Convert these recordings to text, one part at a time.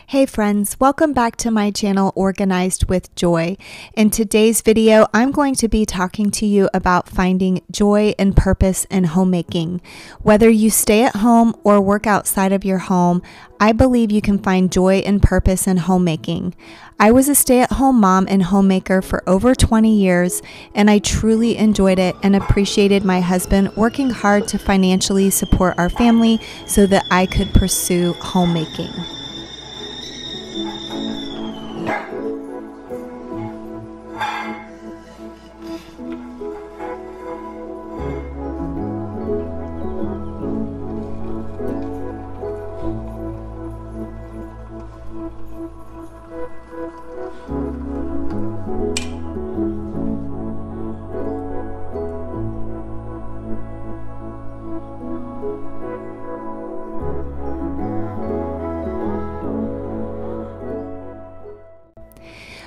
Hey friends, welcome back to my channel Organized with Joy. In today's video, I'm going to be talking to you about finding joy and purpose in homemaking. Whether you stay at home or work outside of your home, I believe you can find joy and purpose in homemaking. I was a stay-at-home mom and homemaker for over 20 years, and I truly enjoyed it and appreciated my husband working hard to financially support our family so that I could pursue homemaking.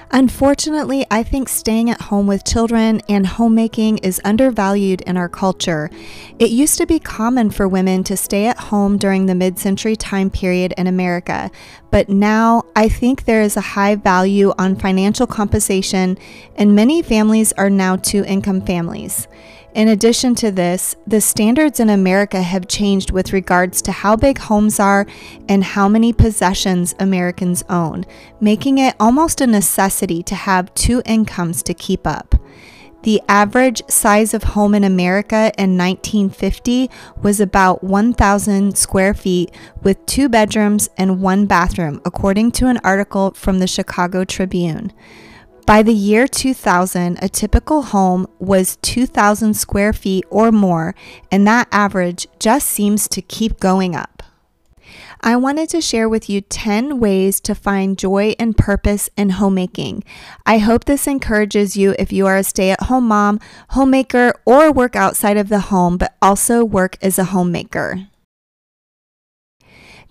Unfortunately, I think staying at home with children and homemaking is undervalued in our culture. It used to be common for women to stay at home during the mid-century time period in America, but now I think there is a high value on financial compensation, and many families are now two-income families. In addition to this, the standards in America have changed with regards to how big homes are and how many possessions Americans own, making it almost a necessity to have two incomes to keep up. The average size of home in America in 1950 was about 1,000 square feet with 2 bedrooms and 1 bathroom, according to an article from the Chicago Tribune. By the year 2000, a typical home was 2,000 square feet or more, and that average just seems to keep going up. I wanted to share with you 10 ways to find joy and purpose in homemaking. I hope this encourages you if you are a stay-at-home mom, homemaker, or work outside of the home, but also work as a homemaker.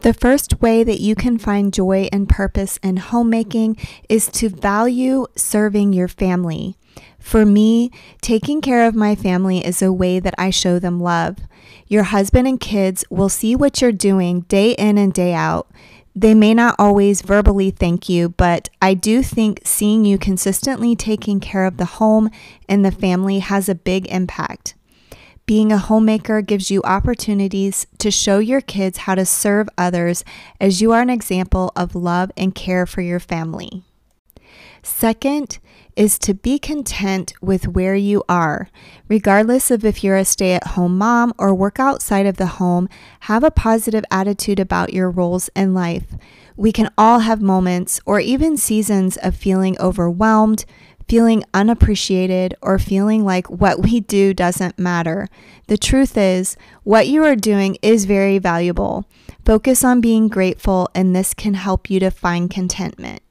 The first way that you can find joy and purpose in homemaking is to value serving your family. For me, taking care of my family is a way that I show them love. Your husband and kids will see what you're doing day in and day out. They may not always verbally thank you, but I do think seeing you consistently taking care of the home and the family has a big impact. Being a homemaker gives you opportunities to show your kids how to serve others, as you are an example of love and care for your family. Second is to be content with where you are. Regardless of if you're a stay-at-home mom or work outside of the home, have a positive attitude about your roles in life. We can all have moments or even seasons of feeling overwhelmed, feeling unappreciated, or feeling like what we do doesn't matter. The truth is, what you are doing is very valuable. Focus on being grateful, and this can help you to find contentment.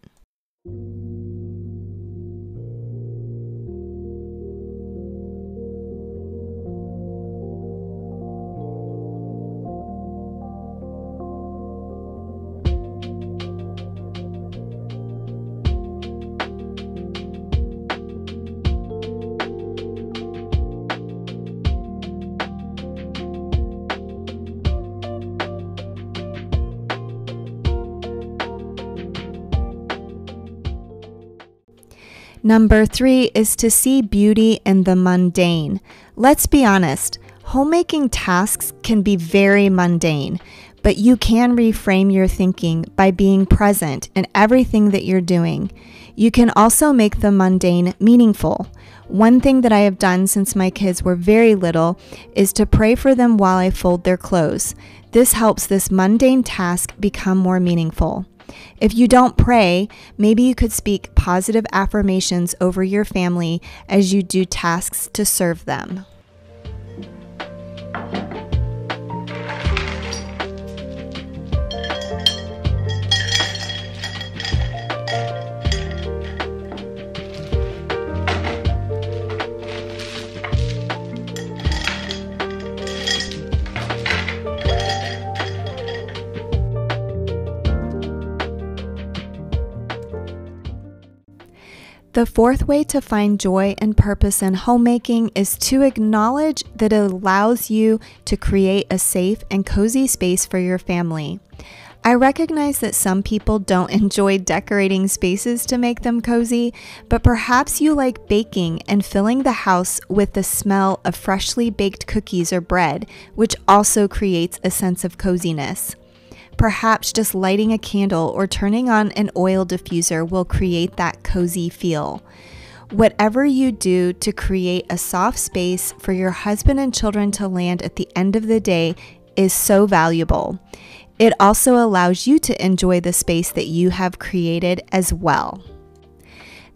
Number 3 is to see beauty in the mundane. Let's be honest, homemaking tasks can be very mundane, but you can reframe your thinking by being present in everything that you're doing. You can also make the mundane meaningful. One thing that I have done since my kids were very little is to pray for them while I fold their clothes. This helps this mundane task become more meaningful. If you don't pray, maybe you could speak positive affirmations over your family as you do tasks to serve them. The fourth way to find joy and purpose in homemaking is to acknowledge that it allows you to create a safe and cozy space for your family. I recognize that some people don't enjoy decorating spaces to make them cozy, but perhaps you like baking and filling the house with the smell of freshly baked cookies or bread, which also creates a sense of coziness. Perhaps just lighting a candle or turning on an oil diffuser will create that cozy feel. Whatever you do to create a soft space for your husband and children to land at the end of the day is so valuable. It also allows you to enjoy the space that you have created as well.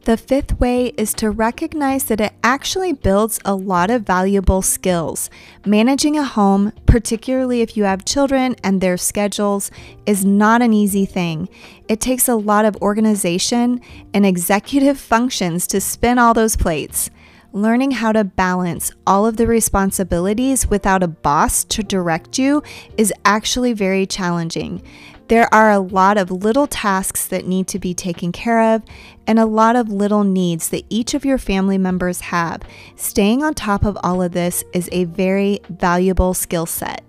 The fifth way is to recognize that it actually builds a lot of valuable skills. Managing a home, particularly if you have children and their schedules, is not an easy thing. It takes a lot of organization and executive functions to spin all those plates. Learning how to balance all of the responsibilities without a boss to direct you is actually very challenging. There are a lot of little tasks that need to be taken care of and a lot of little needs that each of your family members have. Staying on top of all of this is a very valuable skill set.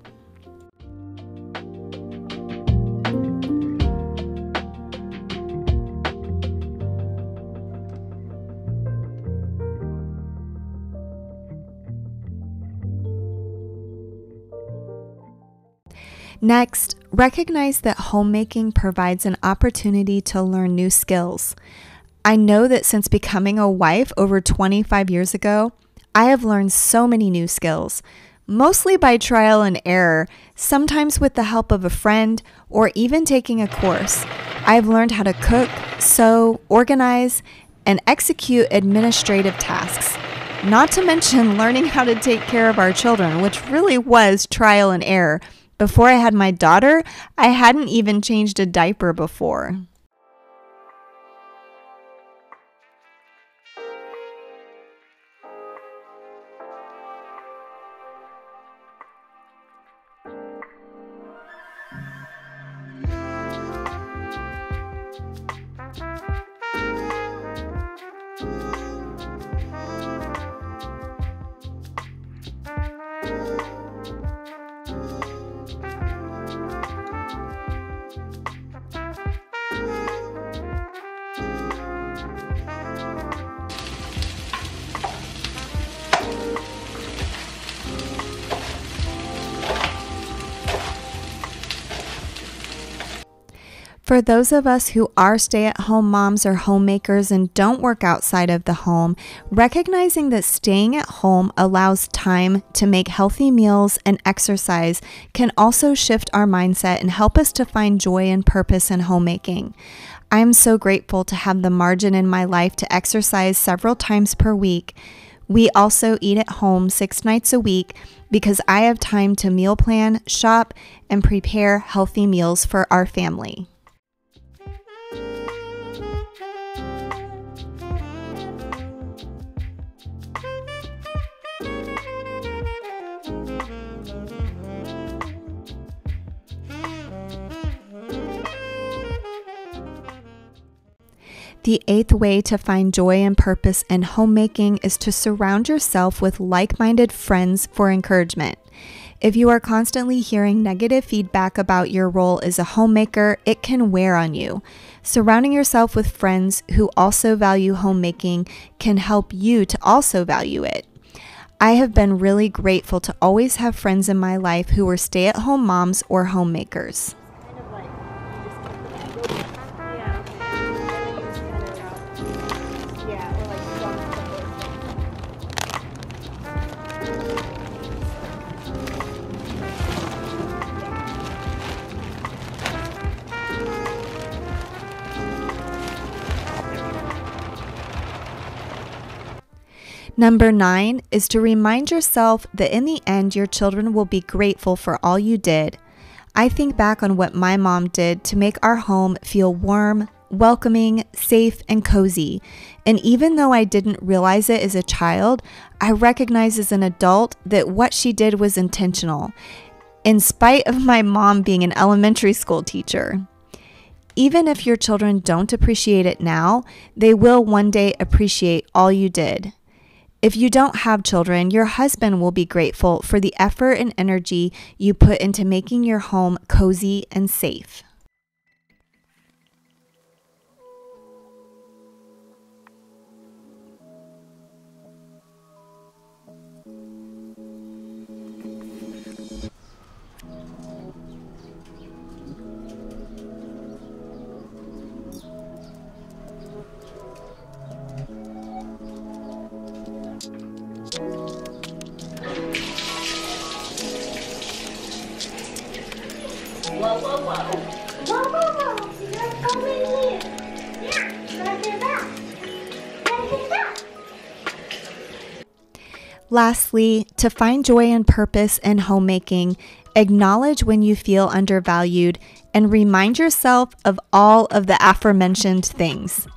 Next, recognize that homemaking provides an opportunity to learn new skills. I know that since becoming a wife over 25 years ago, I have learned so many new skills, mostly by trial and error, sometimes with the help of a friend or even taking a course. I've learned how to cook, sew, organize, and execute administrative tasks. Not to mention learning how to take care of our children, which really was trial and error. Before I had my daughter, I hadn't even changed a diaper before. For those of us who are stay-at-home moms or homemakers and don't work outside of the home, recognizing that staying at home allows time to make healthy meals and exercise can also shift our mindset and help us to find joy and purpose in homemaking. I am so grateful to have the margin in my life to exercise several times per week. We also eat at home 6 nights a week because I have time to meal plan, shop, and prepare healthy meals for our family. The 8th way to find joy and purpose in homemaking is to surround yourself with like-minded friends for encouragement. If you are constantly hearing negative feedback about your role as a homemaker, it can wear on you. Surrounding yourself with friends who also value homemaking can help you to also value it. I have been really grateful to always have friends in my life who were stay-at-home moms or homemakers. Number 9 is to remind yourself that in the end, your children will be grateful for all you did. I think back on what my mom did to make our home feel warm, welcoming, safe, and cozy. And even though I didn't realize it as a child, I recognize as an adult that what she did was intentional, in spite of my mom being an elementary school teacher. Even if your children don't appreciate it now, they will one day appreciate all you did. If you don't have children, your husband will be grateful for the effort and energy you put into making your home cozy and safe. Whoa, whoa, whoa. Whoa, whoa, whoa. You're coming here. Yeah, gotta get back. Gotta get back. Lastly, to find joy and purpose in homemaking, acknowledge when you feel undervalued and remind yourself of all of the aforementioned things.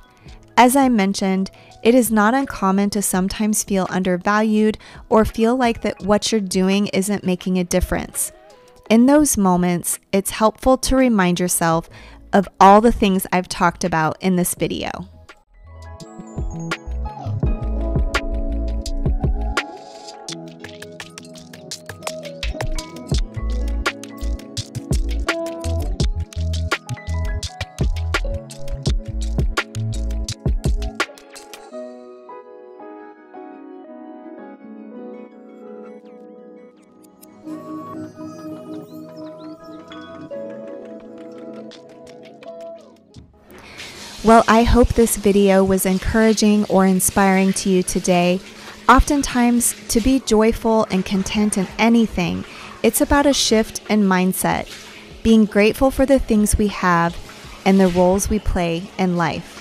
As I mentioned, it is not uncommon to sometimes feel undervalued or feel like that what you're doing isn't making a difference. In those moments, it's helpful to remind yourself of all the things I've talked about in this video. Well, I hope this video was encouraging or inspiring to you today. Oftentimes, to be joyful and content in anything, it's about a shift in mindset, being grateful for the things we have and the roles we play in life.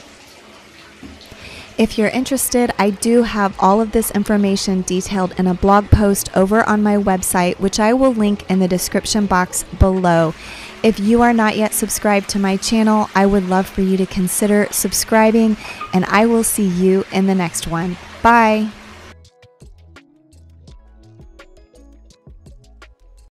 If you're interested, I do have all of this information detailed in a blog post over on my website, which I will link in the description box below. If you are not yet subscribed to my channel, I would love for you to consider subscribing, and I will see you in the next one. Bye.